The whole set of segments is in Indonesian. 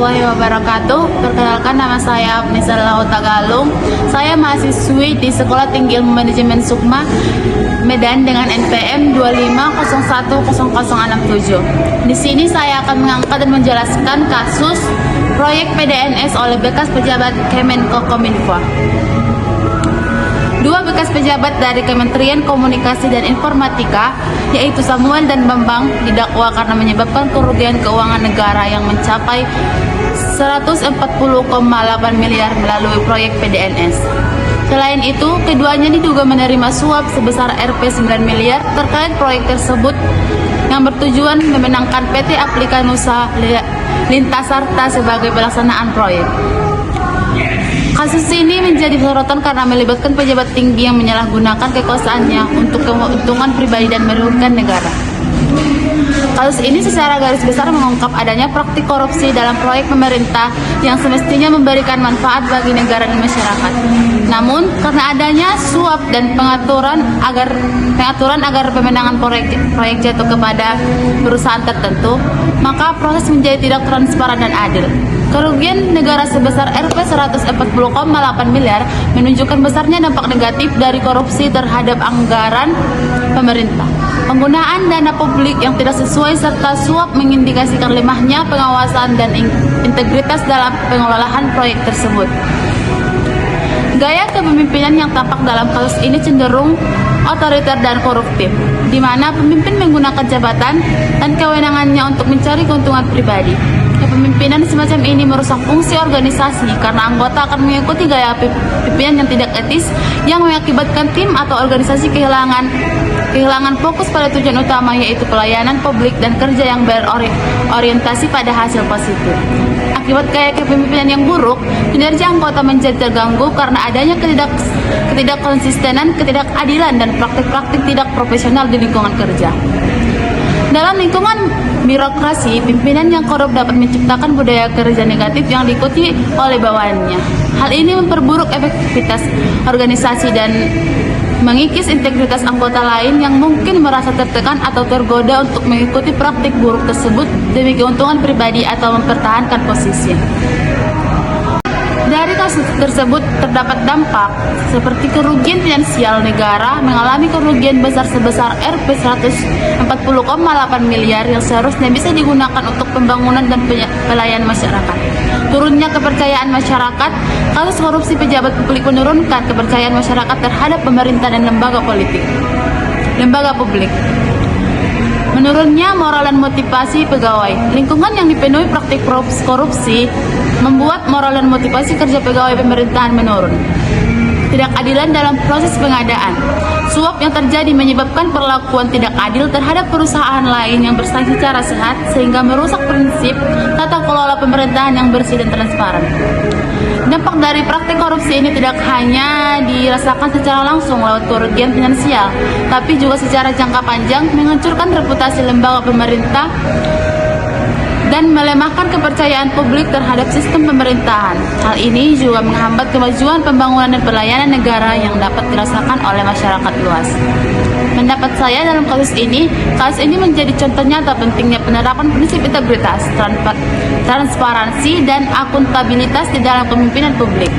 warahmatullahi wabarakatuh. Perkenalkan, nama saya Apnisa Lauta Galung. Saya mahasiswi di Sekolah Tinggi Ilmu Manajemen Sukma, Medan dengan NPM 2500067. Di sini saya akan mengangkat dan menjelaskan kasus proyek PDNS oleh bekas pejabat Kemenkominfo. Dua bekas pejabat dari Kementerian Komunikasi dan Informatika, yaitu Samuel dan Bambang, didakwa karena menyebabkan kerugian keuangan negara yang mencapai 140,8 miliar melalui proyek PDNS. Selain itu, keduanya diduga menerima suap sebesar Rp 9 miliar terkait proyek tersebut yang bertujuan memenangkan PT Aplika Nusa Lintasarta sebagai pelaksanaan proyek. Kasus ini menjadi sorotan karena melibatkan pejabat tinggi yang menyalahgunakan kekuasaannya untuk keuntungan pribadi dan merugikan negara. Kasus ini secara garis besar mengungkap adanya praktik korupsi dalam proyek pemerintah yang semestinya memberikan manfaat bagi negara dan masyarakat. Namun, karena adanya suap dan pengaturan agar pemenangan proyek jatuh kepada perusahaan tertentu, maka proses menjadi tidak transparan dan adil. Kerugian negara sebesar Rp 140,8 miliar menunjukkan besarnya dampak negatif dari korupsi terhadap anggaran pemerintah. Penggunaan dana publik yang tidak sesuai serta suap mengindikasikan lemahnya pengawasan dan integritas dalam pengelolaan proyek tersebut. Gaya kepemimpinan yang tampak dalam kasus ini cenderung otoriter dan koruptif, di mana pemimpin menggunakan jabatan dan kewenangannya untuk mencari keuntungan pribadi. Kepemimpinan semacam ini merusak fungsi organisasi karena anggota akan mengikuti gaya pimpinan yang tidak etis yang mengakibatkan tim atau organisasi kehilangan fokus pada tujuan utama, yaitu pelayanan publik dan kerja yang berorientasi pada hasil positif. Akibat gaya kepemimpinan yang buruk, kinerja anggota menjadi terganggu karena adanya ketidakkonsistenan, ketidakadilan, dan praktik-praktik tidak profesional di lingkungan kerja. Dalam lingkungan birokrasi, pimpinan yang korup dapat menciptakan budaya kerja negatif yang diikuti oleh bawahannya. Hal ini memperburuk efektivitas organisasi dan mengikis integritas anggota lain yang mungkin merasa tertekan atau tergoda untuk mengikuti praktik buruk tersebut demi keuntungan pribadi atau mempertahankan posisi. Dari kasus tersebut terdapat dampak seperti kerugian finansial negara mengalami kerugian besar sebesar Rp 140,8 miliar yang seharusnya bisa digunakan untuk pembangunan dan pelayanan masyarakat. Turunnya kepercayaan masyarakat, kasus korupsi pejabat publik menurunkan kepercayaan masyarakat terhadap pemerintah dan lembaga publik. Menurunnya moral dan motivasi pegawai. Lingkungan yang dipenuhi praktik korupsi membuat moral dan motivasi kerja pegawai pemerintahan menurun. Ketidakadilan dalam proses pengadaan. Suap yang terjadi menyebabkan perlakuan tidak adil terhadap perusahaan lain yang bersaing secara sehat sehingga merusak prinsip tata kelola pemerintahan yang bersih dan transparan. Dampak dari praktik korupsi ini tidak hanya dirasakan secara langsung lewat kerugian finansial, tapi juga secara jangka panjang menghancurkan reputasi lembaga pemerintah dan melemahkan kepercayaan publik terhadap sistem pemerintahan. Hal ini juga menghambat kemajuan pembangunan dan pelayanan negara yang dapat dirasakan oleh masyarakat luas. Pendapat saya dalam kasus ini menjadi contoh nyata pentingnya penerapan prinsip integritas, transparansi, dan akuntabilitas di dalam kepemimpinan publik.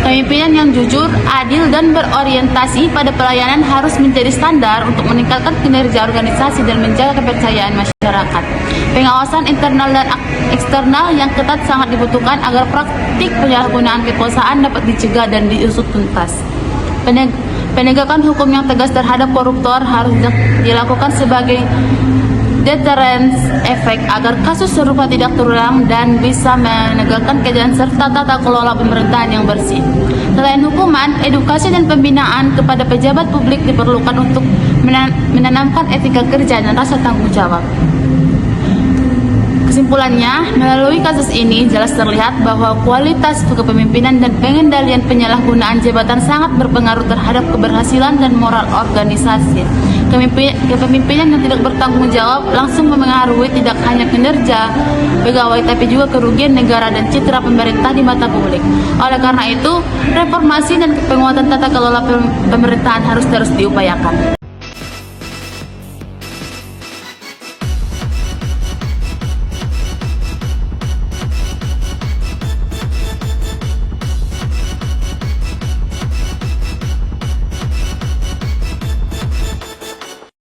Kepemimpinan yang jujur, adil, dan berorientasi pada pelayanan harus menjadi standar untuk meningkatkan kinerja organisasi dan menjaga kepercayaan masyarakat. Pengawasan internal dan eksternal yang ketat sangat dibutuhkan agar praktik penyalahgunaan kekuasaan dapat dicegah dan diusut tuntas. Penegakan hukum yang tegas terhadap koruptor harus dilakukan sebagai deterrence efek agar kasus serupa tidak terulang dan bisa menegakkan keadilan serta tata kelola pemerintahan yang bersih. Selain hukuman, edukasi dan pembinaan kepada pejabat publik diperlukan untuk menanamkan etika kerja dan rasa tanggung jawab. Kesimpulannya, melalui kasus ini jelas terlihat bahwa kualitas kepemimpinan dan pengendalian penyalahgunaan jabatan sangat berpengaruh terhadap keberhasilan dan moral organisasi. Kepemimpinan yang tidak bertanggung jawab langsung memengaruhi tidak hanya kinerja pegawai tapi juga kerugian negara dan citra pemerintah di mata publik. Oleh karena itu, reformasi dan penguatan tata kelola pemerintahan harus terus diupayakan.